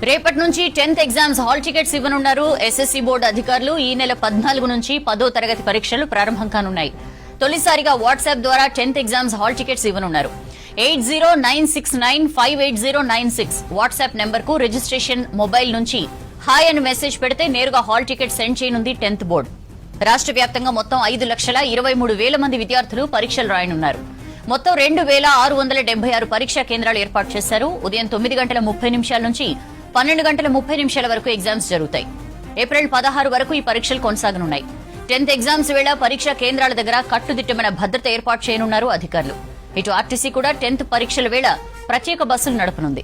రేపటి నుంచి 10th exams hall tickets ఇవ్వనున్నారు ఎస్ఎస్సీ బోర్డు అధికారులు. ఈ నెల 14 నుంచి 10వ తరగతి పరీక్షలు ప్రారంభం కానున్నాయి. తొలిసారిగా వాట్సాప్ ద్వారా 10th ఎగ్జామ్స్ హాల్ టికెట్స్ ఇవ్వనున్నారు. 8096958096 వాట్సాప్ నెంబర్ కు రిజిస్ట్రేషన్ మొబైల్ నుంచి హాయ్ అని మెసేజ్ పెడితే నేరుగా హాల్ టికెట్ సెండ్ చేయనుంది 10th బోర్డు. రాష్ట్ర వ్యాప్తంగా మొత్తం 5,23,000 మంది విద్యార్థులు పరీక్షలు రాయనున్నారు. మొత్తం 2,676 పరీక్షా కేంద్రాలు ఏర్పాటు చేశారు. ఉదయం 9:30 నుంచి 12:30 వరకు ఎగ్జామ్స్ జరుగుతాయి. ఏప్రిల్ 16 వరకు ఈ పరీక్షలు కొనసాగనున్నాయి. 10th ఎగ్జామ్స్ వేళ పరీక్షా కేంద్రాల దగ్గర కట్టుదిట్టమైన భద్రత ఏర్పాటు చేయనున్నారు అధికారులు. ఇటు ఆర్టీసీ కూడా 10th పరీక్షల వేళ ప్రత్యేక బస్సులు నడపనుంది.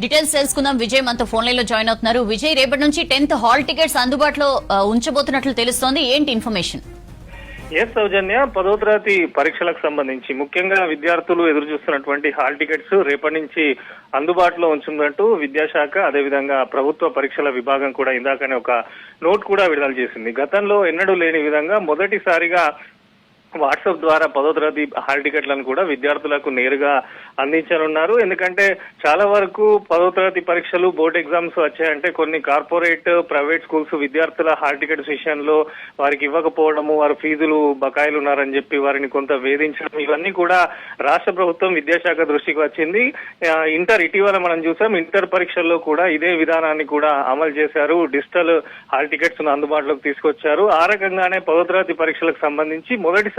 డీటెయిల్స్ తెలుసుకుందాం. విజయ్ మనతో ఫోన్ లైన్ లో జాయిన్ అవుతున్నారు. విజయ్, రేపటి నుంచి 10th హాల్ టికెట్స్ అందుబాటులో ఉంచబోతున్నట్లు తెలుస్తోంది. ఏంటి ఇన్ఫర్మేషన్? సౌజన్య, 10వ తరగతి పరీక్షలకు సంబంధించి ముఖ్యంగా విద్యార్థులు ఎదురు చూస్తున్నటువంటి హాల్ టికెట్స్ రేపటి నుంచి అందుబాటులో ఉంచున్నట్టు విద్యాశాఖ అదేవిధంగా ప్రభుత్వ పరీక్షల విభాగం కూడా ఇందాకనే ఒక నోట్ కూడా విడుదల చేసింది. గతంలో ఎన్నడూ లేని విధంగా మొదటిసారిగా వాట్సాప్ ద్వారా 10వ తరగతి హాల్ టికెట్లను కూడా విద్యార్థులకు నేరుగా అందించనున్నారు. ఎందుకంటే చాలా వరకు 10వ తరగతి పరీక్షలు బోర్డు ఎగ్జామ్స్ వచ్చాయంటే కొన్ని కార్పొరేట్ ప్రైవేట్ స్కూల్స్ విద్యార్థుల హాల్ టికెట్స్ విషయంలో వారికి ఇవ్వకపోవడము, వారు ఫీజులు బకాయిలు ఉన్నారని చెప్పి వారిని కొంత వేధించడం, ఇవన్నీ కూడా రాష్ట్ర ప్రభుత్వం విద్యాశాఖ దృష్టికి వచ్చింది. ఇటీవల మనం చూసాం, ఇంటర్ పరీక్షల్లో కూడా ఇదే విధానాన్ని కూడా అమలు చేశారు. డిజిటల్ హాల్ టికెట్స్ ను అందుబాటులోకి తీసుకొచ్చారు. ఆ రకంగానే 10వ తరగతి పరీక్షలకు సంబంధించి మొదటిసారిగా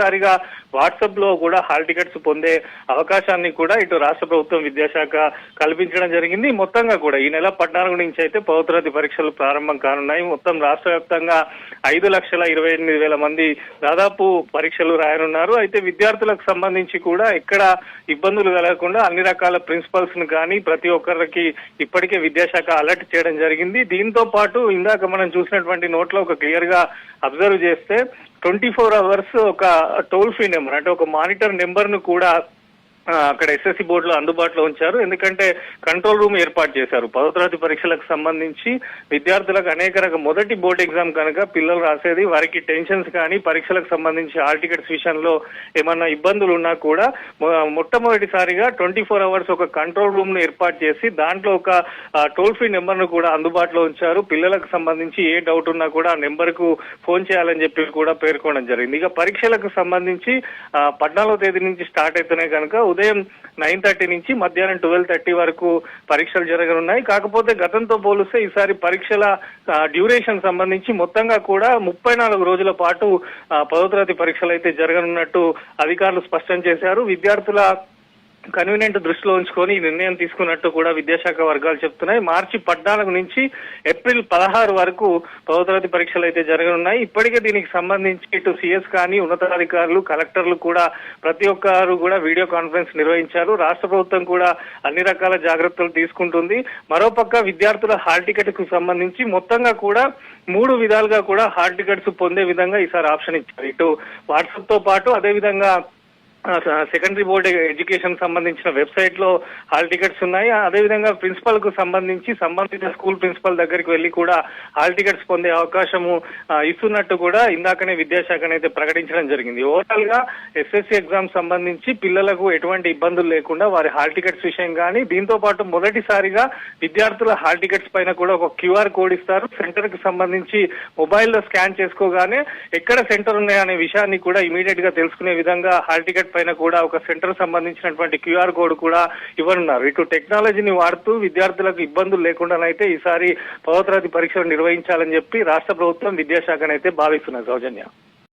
వాట్సాప్ లో కూడా హాల్ టికెట్స్ పొందే అవకాశాన్ని కూడా ఇటు రాష్ట్ర ప్రభుత్వం విద్యాశాఖ కల్పించడం జరిగింది. మొత్తంగా కూడా ఈ నెల 14 నుంచి అయితే 10వ తరగతి పరీక్షలు ప్రారంభం కానున్నాయి. మొత్తం రాష్ట్ర వ్యాప్తంగా 5,28,000 మంది దాదాపు పరీక్షలు రాయనున్నారు. అయితే విద్యార్థులకు సంబంధించి కూడా ఎక్కడ ఇబ్బందులు కలగకుండా అన్ని రకాల ప్రిన్సిపల్స్ ను కానీ ప్రతి ఒక్కరికి ఇప్పటికే విద్యాశాఖ అలర్ట్ చేయడం జరిగింది. దీంతో పాటు ఇందాక మనం చూసినటువంటి నోట్లో ఒక క్లియర్ గా అబ్జర్వ్ చేస్తే 24 hours ఒక టోల్ ఫ్రీ నెంబర్, అంటే ఒక మానిటర్ నెంబర్ ను కూడా అక్కడ ఎస్ఎస్సీ బోర్డులో అందుబాటులో ఉంచారు. ఎందుకంటే కంట్రోల్ రూమ్ ఏర్పాటు చేశారు. 10వ తరగతి పరీక్షలకు సంబంధించి విద్యార్థులకు అనేక రకాల మొదటి బోర్డు ఎగ్జామ్ కనుక పిల్లలు రాసేది, వారికి టెన్షన్స్ కానీ పరీక్షలకు సంబంధించి హాల్ టికెట్స్ విషయంలో ఏమన్నా ఇబ్బందులు ఉన్నా కూడా మొట్టమొదటిసారిగా 24 hours ఒక కంట్రోల్ రూమ్ ను ఏర్పాటు చేసి దాంట్లో ఒక టోల్ ఫ్రీ నెంబర్ ను కూడా అందుబాటులో ఉంచారు. పిల్లలకు సంబంధించి ఏ డౌట్ ఉన్నా కూడా ఆ నెంబర్ కు ఫోన్ చేయాలని చెప్పి కూడా పేర్కొనడం జరిగింది. ఇక పరీక్షలకు సంబంధించి 14వ తేదీ నుంచి స్టార్ట్ అవుతున్నాయి కనుక ఉదయం 9:30 నుంచి మధ్యాహ్నం 12:30 వరకు పరీక్షలు జరగనున్నాయి. కాకపోతే గతంతో పోలిస్తే ఈసారి పరీక్షల డ్యూరేషన్ సంబంధించి మొత్తంగా కూడా 34 రోజుల పాటు 10వ తరగతి పరీక్షలు అయితే జరగనున్నట్టు అధికారులు స్పష్టం చేశారు. విద్యార్థుల కన్వీనియంట్ దృష్టిలో ఉంచుకొని ఈ నిర్ణయం తీసుకున్నట్టు కూడా విద్యాశాఖ వర్గాలు చెప్తున్నాయి. మార్చి 14 నుంచి ఏప్రిల్ 16 వరకు 10వ తరగతి పరీక్షలు అయితే జరగనున్నాయి. ఇప్పటికే దీనికి సంబంధించి ఇటు సిఎస్ కానీ ఉన్నతాధికారులు, కలెక్టర్లు కూడా ప్రతి ఒక్కరు కూడా వీడియో కాన్ఫరెన్స్ నిర్వహించారు. రాష్ట్ర ప్రభుత్వం కూడా అన్ని రకాల జాగ్రత్తలు తీసుకుంటుంది. మరోపక్క విద్యార్థుల హాల్ టికెట్ కు సంబంధించి మొత్తంగా కూడా 3 విధాలుగా కూడా హాల్ టికెట్స్ పొందే విధంగా ఈసారి ఆప్షన్ ఇచ్చారు. ఇటు వాట్సాప్ తో పాటు అదేవిధంగా సెకండరీ బోర్డు ఎడ్యుకేషన్ సంబంధించిన వెబ్సైట్ లో హాల్ టికెట్స్ ఉన్నాయి. అదేవిధంగా ప్రిన్సిపల్ కు సంబంధించి సంబంధిత స్కూల్ ప్రిన్సిపల్ దగ్గరికి వెళ్లి కూడా హాల్ టికెట్స్ పొందే అవకాశము ఇస్తున్నట్టు కూడా ఇందాకనే విద్యాశాఖనైతే ప్రకటించడం జరిగింది. ఓవరాల్ గా ఎస్ఎస్సీ ఎగ్జామ్ సంబంధించి పిల్లలకు ఎటువంటి ఇబ్బందులు లేకుండా వారి హాల్ టికెట్స్ విషయం కానీ, దీంతో పాటు మొదటిసారిగా విద్యార్థుల హాల్ టికెట్స్ పైన కూడా ఒక క్యూఆర్ కోడ్ ఇస్తారు. సెంటర్ కు సంబంధించి మొబైల్లో స్కాన్ చేసుకోగానే ఎక్కడ సెంటర్ ఉన్నాయనే విషయాన్ని కూడా ఇమీడియట్ గా తెలుసుకునే విధంగా హాల్ టికెట్ పైన కూడా ఒక సెంటర్ సంబంధించినటువంటి క్యూఆర్ కోడ్ కూడా ఇవ్వనున్నారు. ఇటు టెక్నాలజీని వాడుతూ విద్యార్థులకు ఇబ్బందులు లేకుండానైతే ఈసారి 10వ తరగతి పరీక్షలు నిర్వహించాలని చెప్పి రాష్ట్ర ప్రభుత్వం విద్యాశాఖనైతే భావిస్తున్నారు. సౌజన్య.